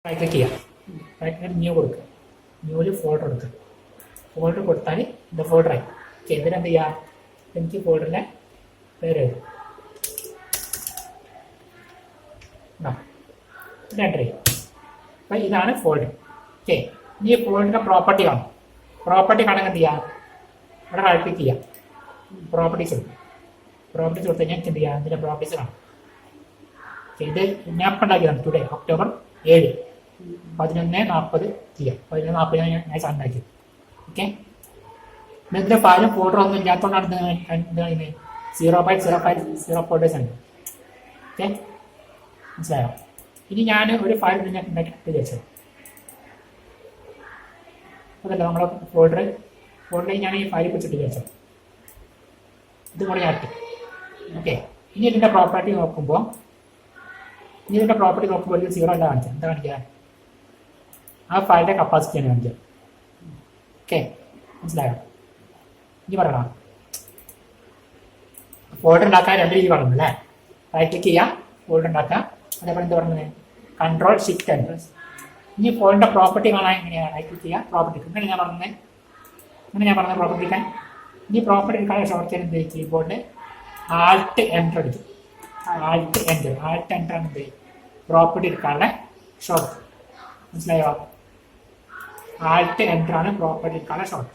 Right click ചെയ്യാം. Right click new കൊടുക്കുക. ന്യൂവിൽ folder എടുക്കുക. ഫോൾഡർ കൊടുത്താൽ ഇത് ഫോൾഡറായി. ഓക്കെ, ഇതിന് എന്ത് ചെയ്യുക? എനിക്ക് ഫോൾഡറിലെ പേര് എൻ്റർ ചെയ്യും. അപ്പം ഇതാണ് ഫോൾഡർ. ഓക്കെ, ഇനി ഫോൾഡറിൻ്റെ പ്രോപ്പർട്ടി കാണും. പ്രോപ്പർട്ടി കാണാൻ എന്ത് ചെയ്യുക? ഇവിടെ റൈറ്റ് ക്ലിക്ക് ചെയ്യാം. പ്രോപ്പർട്ടീസ് കൊടുക്കും. പ്രോപ്പർട്ടീസ് കൊടുത്ത് കഴിഞ്ഞാൽ എന്ത് ചെയ്യുക? ഇതിൻ്റെ പ്രോപ്പർട്ടീസ് കാണും. ഇത് ഞാൻ ഇപ്പം ഉണ്ടാക്കിയതാണ്. ടുഡേ ഒക്ടോബർ 7 11:40 ചെയ്യാം. 11:40 ഞാൻ സാധനം ഉണ്ടാക്കിയത്. ഓക്കെ, ഇതിൻ്റെ ഫയലും ഫോൾഡറും ഒന്നും ഇല്ലാത്തതുകൊണ്ടാണ് ഇത് 0.050 ഫോൾഡേഴ്സ് ഉണ്ട്. ഓക്കെ, മനസ്സിലായോ? ഇനി ഞാൻ ഒരു ഫയൽ ഞാൻ ഉണ്ടാക്കിയിട്ട് വിചാരിച്ചത് അതല്ല, നമ്മളെ ഫോൾഡറിൽ ഞാൻ ഈ ഫയൽ വെച്ചിട്ട് വിചാരിച്ചത് ഇതും കൂടെ ഞാൻ ഇട്ടു. ഓക്കെ, ഇനി ഇതിൻ്റെ പ്രോപ്പർട്ടി നോക്കുമ്പോൾ ഇതിൻ്റെ പ്രോപ്പർട്ടി നോക്കുമ്പോൾ ഒരു 0 അല്ല കാണിച്ചത്. എന്താ കാണിക്കുക? ആ ഫയലിൻ്റെ കപ്പാസിറ്റിയാണ് കാണിക്കുക. ഓക്കെ, മനസ്സിലായോ? ഇനി പറയണം. ഫോൾഡർ ഉണ്ടാക്കാൻ 2 രീതി പറഞ്ഞു അല്ലേ? റൈറ്റ് ക്ലിക്ക് ചെയ്യാം, ഫോൾഡർ ഉണ്ടാക്കാം. അതേപോലെ എന്താ പറയുന്നത്? Control shift enter. ഇനി ഫോൾഡറിൻ്റെ പ്രോപ്പർട്ടി കാണാൻ എങ്ങനെയാണ്? റൈറ്റ് ക്ലിക്ക് ചെയ്യുക, പ്രോപ്പർട്ടി. ഇങ്ങനെ ഞാൻ പറഞ്ഞത് പ്രോപ്പർട്ടിക്കാൻ. ഇനി പ്രോപ്പർട്ടി എടുക്കാൻ ഷോർട്ട് എന്ത് ചെയ്യും? കീബോർഡിൽ ആൾട്ട് എൻ്റർ അടിക്കും. ആൾട്ട് എൻ്റർ ആണ് എന്ത് ചെയ്യും? പ്രോപ്പർട്ടി എടുക്കാനുള്ള ഷോർട്ട്. മനസ്സിലായോ? ആൾട്ട് എൻ്റർ ആണ് പ്രോപ്പർട്ടി എടുക്കാനുള്ള ഷോർട്ട്.